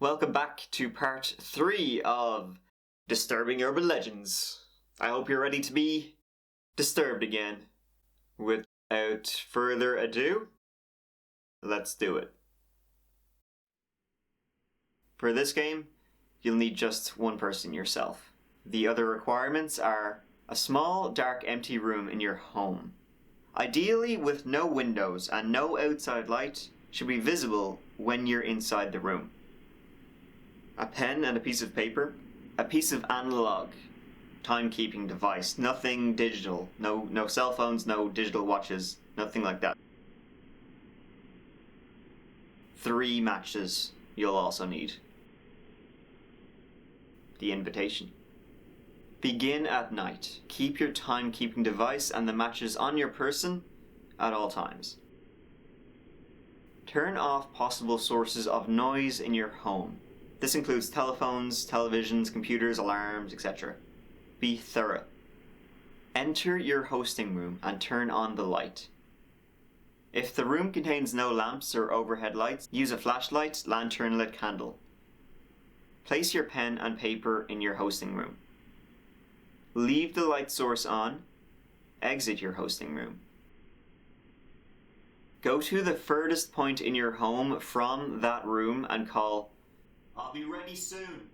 Welcome back to part 3 of Disturbing Urban Legends. I hope you're ready to be disturbed again. Without further ado, let's do it. For this game, you'll need just one person, yourself. The other requirements are a small, dark, empty room in your home. Ideally with no windows and no outside light should be visible when you're inside the room. A pen and a piece of paper, a piece of analog timekeeping device, nothing digital, no cell phones, no digital watches, nothing like that. 3 matches you'll also need. The invitation. Begin at night. Keep your timekeeping device and the matches on your person at all times. Turn off possible sources of noise in your home. This includes telephones, televisions, computers, alarms, etc. Be thorough. Enter your hosting room and turn on the light. If the room contains no lamps or overhead lights, use a flashlight, lantern lit candle. Place your pen and paper in your hosting room. Leave the light source on. Exit your hosting room. Go to the furthest point in your home from that room and call, "I'll be ready soon."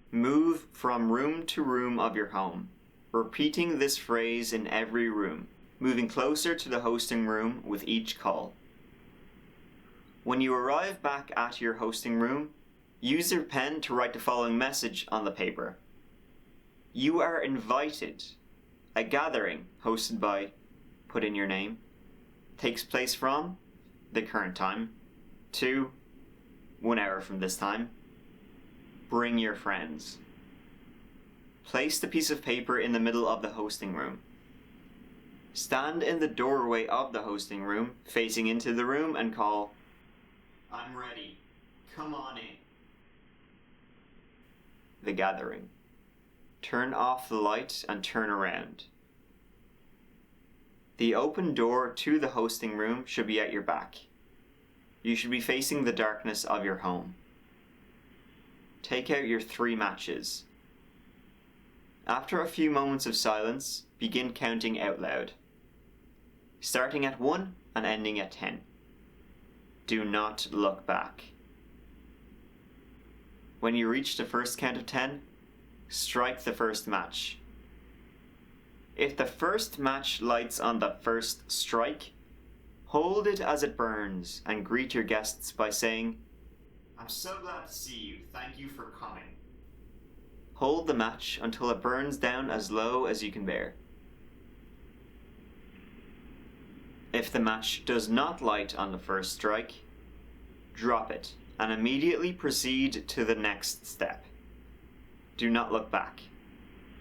Move from room to room of your home, repeating this phrase in every room, moving closer to the hosting room with each call. When you arrive back at your hosting room, use your pen to write the following message on the paper. You are invited. A gathering hosted by, put in your name, takes place from the current time to 1 hour from this time. Bring your friends. Place the piece of paper in the middle of the hosting room. Stand in the doorway of the hosting room, facing into the room, and call, "I'm ready. Come on in." The gathering. Turn off the light and turn around. The open door to the hosting room should be at your back. You should be facing the darkness of your home. Take out your 3 matches. After a few moments of silence, begin counting out loud, starting at 1 and ending at 10. Do not look back. When you reach the first count of 10, strike the first match. If the first match lights on the first strike, hold it as it burns and greet your guests by saying, "I'm so glad to see you. Thank you for coming." Hold the match until it burns down as low as you can bear. If the match does not light on the first strike, drop it and immediately proceed to the next step. Do not look back.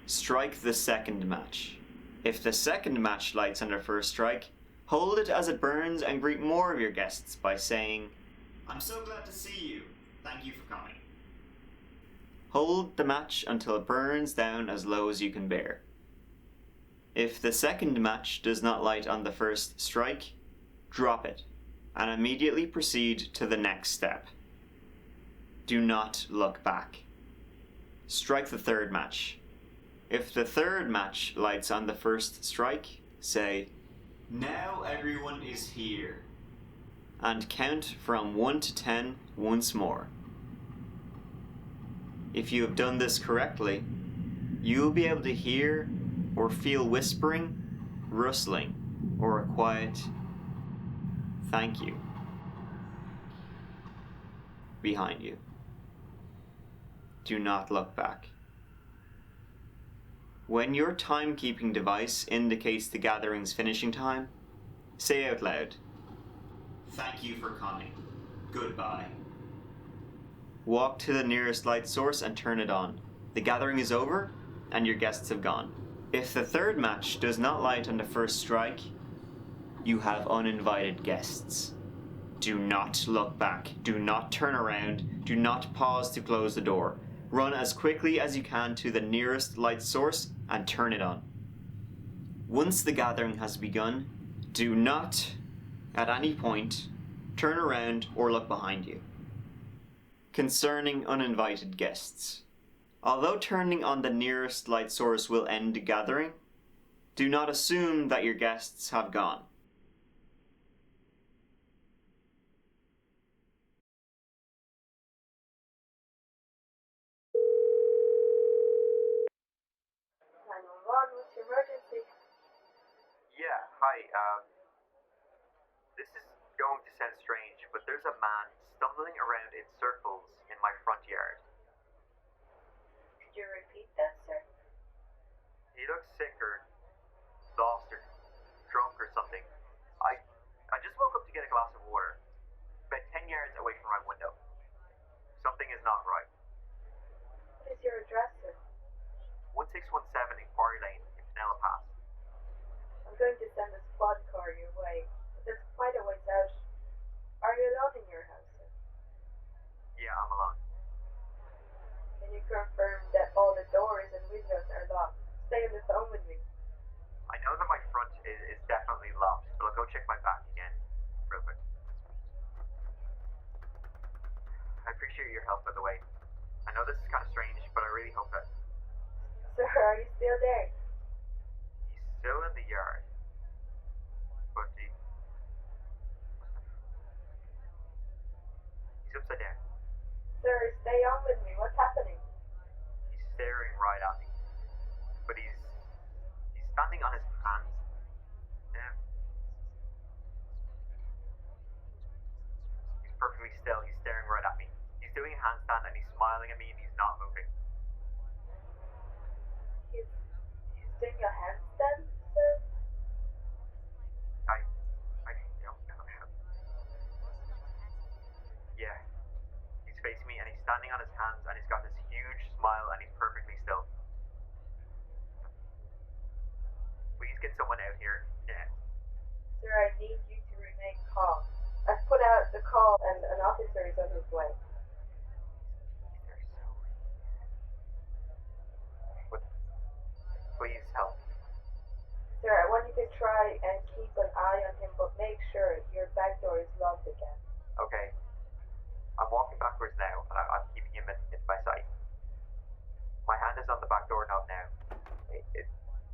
Strike the second match. If the second match lights on the first strike, hold it as it burns and greet more of your guests by saying, "I'm so glad to see you. Thank you for coming." Hold the match until it burns down as low as you can bear. If the second match does not light on the first strike, drop it and immediately proceed to the next step. Do not look back. Strike the third match. If the third match lights on the first strike, say, "Now everyone is here," and count from 1 to 10 once more. If you have done this correctly, you will be able to hear or feel whispering, rustling, or a quiet "thank you" behind you. Do not look back. When your timekeeping device indicates the gathering's finishing time, say out loud, "Thank you for coming. Goodbye." Walk to the nearest light source and turn it on. The gathering is over and your guests have gone. If the third match does not light on the first strike, you have uninvited guests. Do not look back. Do not turn around. Do not pause to close the door. Run as quickly as you can to the nearest light source and turn it on. Once the gathering has begun, do not, at any point, turn around or look behind you. concerning uninvited guests. Although turning on the nearest light source will end the gathering, do not assume that your guests have gone. What's your emergency? Yeah, hi. This is going to sound strange, but there's a man stumbling around in circles in my front yard. Could you repeat that, sir? He looks sick or lost or drunk or something. I just woke up to get a glass of water, about 10 yards away from my window. Something is not right. What is your address, sir? 1617 Inquiry Lane in Pinella Pass. I'm going to send a squad car your way, but that's quite a ways out. Are you alone in your house, sir? Yeah, I'm alone. Can you confirm that all the doors and windows are locked? Stay on the phone with me. I know that my front is definitely locked, but I'll go check my back again real quick. I appreciate your help, by the way. I know this is kind of strange, but I really hope that Sir, are you still there? he's still in the yard. But he's upside down. Sir, stay on with me. What's happening? He's staring right at me. But he's standing on his hands. Yeah. He's perfectly still. He's staring right at me. He's doing a handstand and he's smiling at me and he's not moving. He's doing a handstand, sir? I don't know how. Yeah. He's facing me and he's standing on his hands and he's got this huge smile and he's perfectly still. Please get someone out here now. Sir, I need you to remain calm. I've put out the call and an officer is on his way. They're so. But please help. Sir, I want you to try and keep an eye on him, but make sure your back door is locked again. Okay. I'm walking backwards now and I'm keeping him in my sight. My hand is on the back door knob now.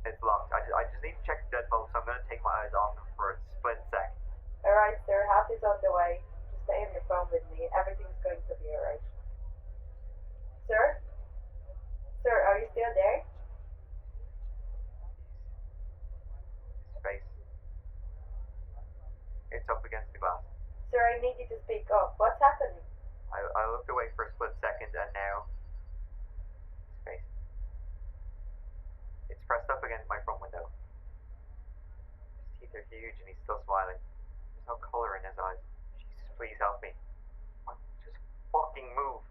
It's locked. I just need to check the deadbolt, so I'm going to take my eyes off him for a split sec. Alright, sir, half is on the way. Just stay on your phone with me. Everything's going to be alright. Sir? Sir, are you still there? His face. It's up against the glass. Sir, I need you to speak up. What's happening? I looked away for a split second and now his face. It's pressed up against my front window. His teeth are huge and he's still smiling. There's no color in his eyes. Jesus, please help me. Just fucking move.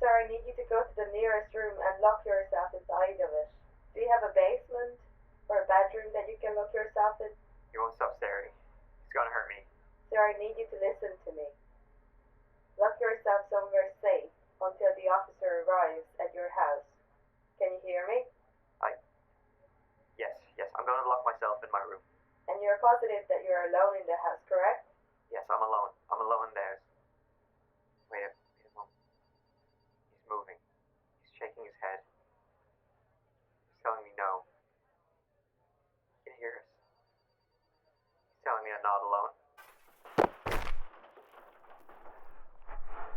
Sir, I need you to go to the nearest room and lock yourself inside of it. Do you have a basement or a bedroom that you can lock yourself in? He won't stop staring. He's gonna hurt me. Sir, I need you to listen to me. Lock yourself somewhere safe until the officer arrives at your house. Can you hear me? Yes, I'm gonna lock myself in my room. And you're positive that you're alone in the house, correct? Yes, I'm alone. I'm alone there. Wait a moment. He's moving. He's shaking his head. He's telling me no. He can hear us. He's telling me I'm not alone.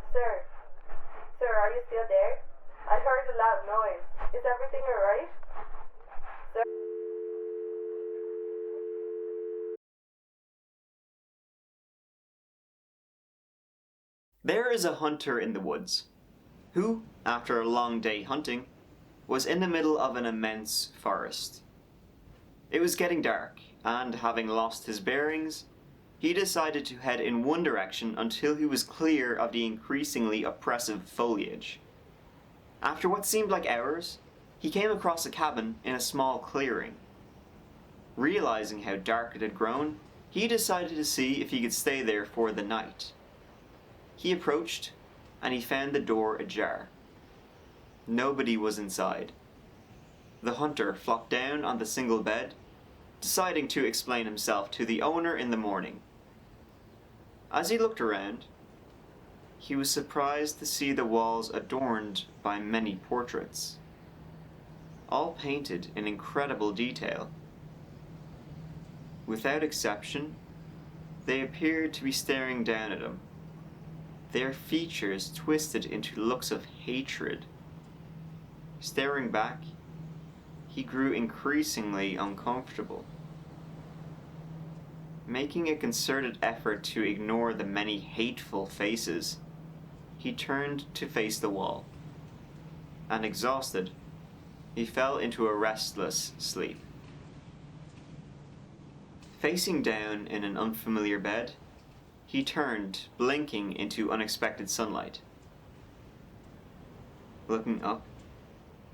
Sir? Sir, are you still there? I heard a loud noise. Is everything alright? Sir? There is a hunter in the woods, who, after a long day hunting, was in the middle of an immense forest. It was getting dark, and having lost his bearings, he decided to head in one direction until he was clear of the increasingly oppressive foliage. After what seemed like hours, he came across a cabin in a small clearing. Realizing how dark it had grown, he decided to see if he could stay there for the night. He approached, and he found the door ajar. Nobody was inside. The hunter flopped down on the single bed, deciding to explain himself to the owner in the morning. As he looked around, he was surprised to see the walls adorned by many portraits, all painted in incredible detail. Without exception, they appeared to be staring down at him, their features twisted into looks of hatred. Staring back, he grew increasingly uncomfortable. Making a concerted effort to ignore the many hateful faces, he turned to face the wall, and exhausted, he fell into a restless sleep. Facing down in an unfamiliar bed, he turned, blinking into unexpected sunlight. Looking up,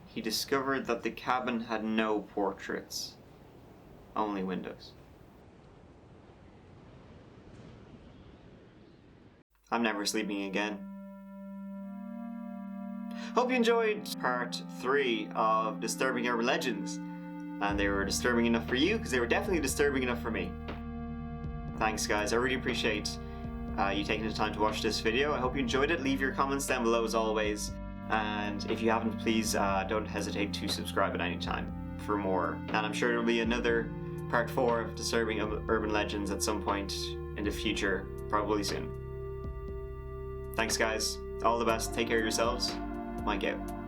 he discovered that the cabin had no portraits, only windows. I'm never sleeping again. Hope you enjoyed part 3 of Disturbing Urban Legends. And they were disturbing enough for you, because they were definitely disturbing enough for me. Thanks guys, I really appreciate you taking the time to watch this video. I hope you enjoyed it. Leave your comments down below as always. And if you haven't, please don't hesitate to subscribe at any time for more. And I'm sure there'll be another part 4 of Disturbing Urban Legends at some point in the future, probably soon. Thanks guys, all the best, take care of yourselves, Mike out.